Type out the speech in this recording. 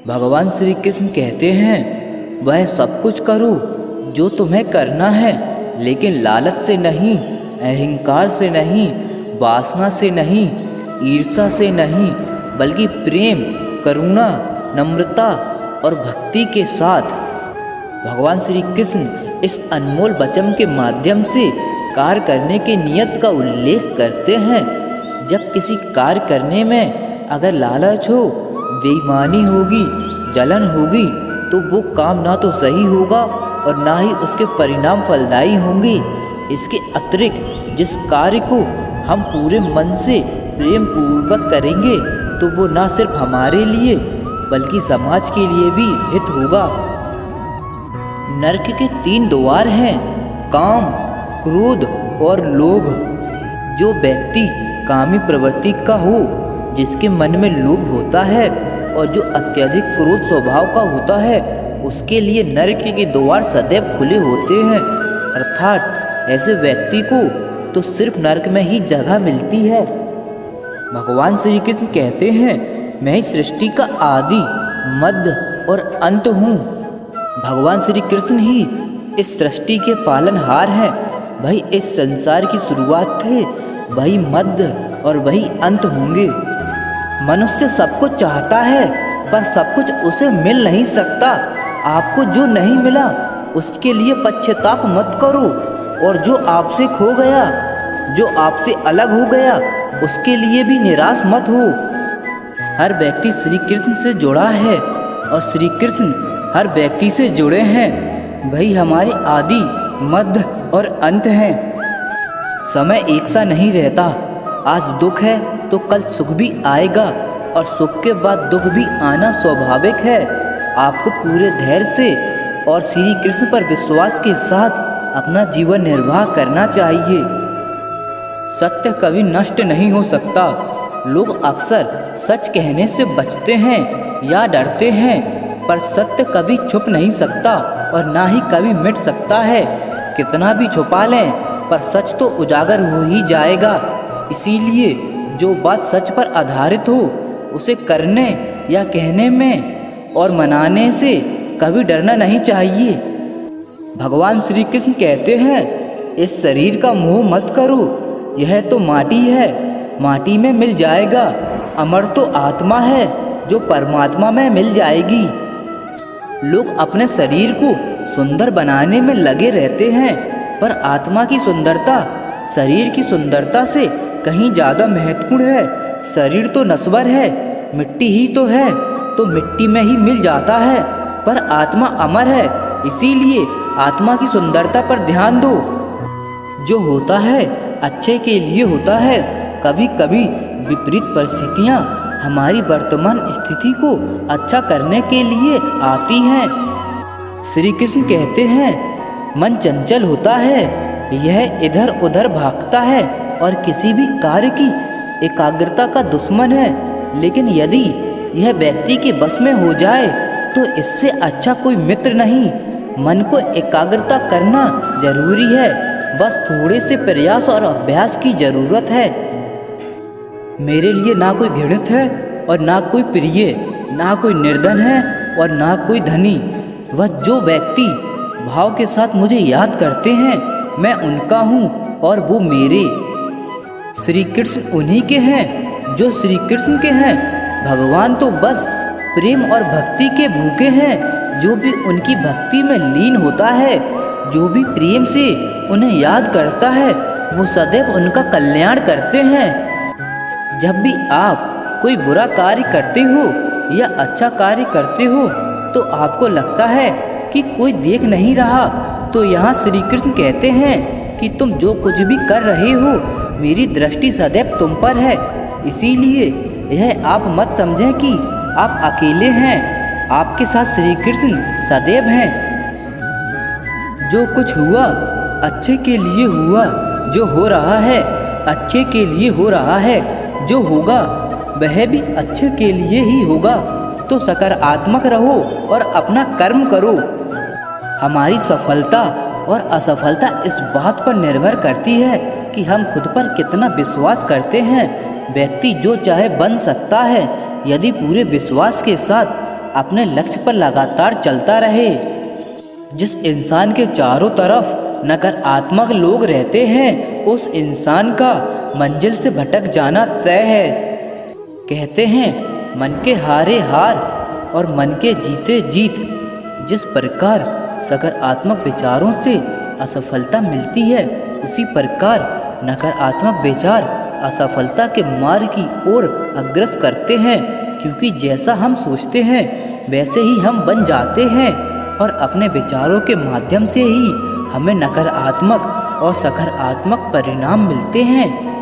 भगवान श्री कृष्ण कहते हैं, वह सब कुछ करो जो तुम्हें करना है, लेकिन लालच से नहीं, अहंकार से नहीं, वासना से नहीं, ईर्ष्या से नहीं, बल्कि प्रेम, करुणा, नम्रता और भक्ति के साथ। भगवान श्री कृष्ण इस अनमोल वचन के माध्यम से कार्य करने की नियत का उल्लेख करते हैं। जब किसी कार्य करने में अगर लालच हो, बेईमानी होगी, जलन होगी, तो वो काम ना तो सही होगा और ना ही उसके परिणाम फलदायी होंगे। इसके अतिरिक्त जिस कार्य को हम पूरे मन से प्रेम पूर्वक करेंगे तो वो ना सिर्फ हमारे लिए बल्कि समाज के लिए भी हित होगा। नरक के 3 द्वार हैं, काम, क्रोध और लोभ। जो व्यक्ति कामी प्रवृत्ति का हो, जिसके मन में लोभ होता है और जो अत्यधिक क्रोध स्वभाव का होता है, उसके लिए नरक के द्वार सदैव खुले होते हैं। अर्थात ऐसे व्यक्ति को तो सिर्फ नरक में ही जगह मिलती है। भगवान श्री कृष्ण कहते हैं, मैं इस सृष्टि का आदि, मध्य और अंत हूँ। भगवान श्री कृष्ण ही इस सृष्टि के पालनहार हैं। वही इस संसार की शुरुआत थे, वही मध्य और वही अंत होंगे। मनुष्य सब कुछ चाहता है, पर सब कुछ उसे मिल नहीं सकता। आपको जो नहीं मिला उसके लिए पश्चाताप मत करो, और जो आपसे खो गया, जो आपसे अलग हो गया, उसके लिए भी निराश मत हो। हर व्यक्ति श्री कृष्ण से जुड़ा है और श्री कृष्ण हर व्यक्ति से जुड़े हैं। वही हमारे आदि, मध्य और अंत हैं। समय एक सा नहीं रहता। आज दुख है तो कल सुख भी आएगा, और सुख के बाद दुख भी आना स्वाभाविक है। आपको पूरे धैर्य से और श्री कृष्ण पर विश्वास के साथ अपना जीवन निर्वाह करना चाहिए। सत्य कभी नष्ट नहीं हो सकता। लोग अक्सर सच कहने से बचते हैं या डरते हैं, पर सत्य कभी छुप नहीं सकता और ना ही कभी मिट सकता है। कितना भी छुपा लें, पर सच तो उजागर हो ही जाएगा। इसीलिए जो बात सच पर आधारित हो, उसे करने या कहने में और मनाने से कभी डरना नहीं चाहिए। भगवान श्री कृष्ण कहते हैं, इस शरीर का मोह मत करो, यह तो माटी है, माटी में मिल जाएगा। अमर तो आत्मा है, जो परमात्मा में मिल जाएगी। लोग अपने शरीर को सुंदर बनाने में लगे रहते हैं, पर आत्मा की सुंदरता शरीर की सुंदरता से कहीं ज़्यादा महत्वपूर्ण है। शरीर तो नश्वर है, मिट्टी ही तो है, तो मिट्टी में ही मिल जाता है, पर आत्मा अमर है। इसीलिए आत्मा की सुंदरता पर ध्यान दो। जो होता है अच्छे के लिए होता है। कभी कभी विपरीत परिस्थितियाँ हमारी वर्तमान स्थिति को अच्छा करने के लिए आती हैं। श्री कृष्ण कहते हैं, मन चंचल होता है, यह इधर उधर भागता है और किसी भी कार्य की एकाग्रता का दुश्मन है। लेकिन यदि यह व्यक्ति के बस में हो जाए तो इससे अच्छा कोई मित्र नहीं। मन को एकाग्रता करना जरूरी है, बस थोड़े से प्रयास और अभ्यास की जरूरत है। मेरे लिए ना कोई घृणित है और ना कोई प्रिय, ना कोई निर्धन है और ना कोई धनी। वह जो व्यक्ति भाव के साथ मुझे याद करते हैं, मैं उनका हूँ और वो मेरे। श्री कृष्ण उन्हीं के हैं जो श्री कृष्ण के हैं। भगवान तो बस प्रेम और भक्ति के भूखे हैं। जो भी उनकी भक्ति में लीन होता है, जो भी प्रेम से उन्हें याद करता है, वो सदैव उनका कल्याण करते हैं। जब भी आप कोई बुरा कार्य करते हो या अच्छा कार्य करते हो तो आपको लगता है कि कोई देख नहीं रहा, तो यहाँ श्री कृष्ण कहते हैं कि तुम जो कुछ भी कर रहे हो, मेरी दृष्टि सदैव तुम पर है। इसीलिए यह आप मत समझें कि आप अकेले हैं, आपके साथ श्री कृष्ण सदैव हैं। जो कुछ हुआ अच्छे के लिए हुआ, जो हो रहा है अच्छे के लिए हो रहा है, जो होगा वह भी अच्छे के लिए ही होगा। तो सकारात्मक रहो और अपना कर्म करो। हमारी सफलता और असफलता इस बात पर निर्भर करती है कि हम खुद पर कितना विश्वास करते हैं। व्यक्ति जो चाहे बन सकता है, यदि पूरे विश्वास के साथ अपने लक्ष्य पर लगातार चलता रहे। जिस इंसान के चारों तरफ नकारात्मक लोग रहते हैं, उस इंसान का मंजिल से भटक जाना तय है। कहते हैं मन के हारे हार और मन के जीते जीत। जिस प्रकार सकारात्मक विचारों से असफलता मिलती है, उसी प्रकार नकारात्मक विचार असफलता के मार्ग की ओर अग्रसर करते हैं, क्योंकि जैसा हम सोचते हैं वैसे ही हम बन जाते हैं और अपने विचारों के माध्यम से ही हमें नकारात्मक और सकारात्मक परिणाम मिलते हैं।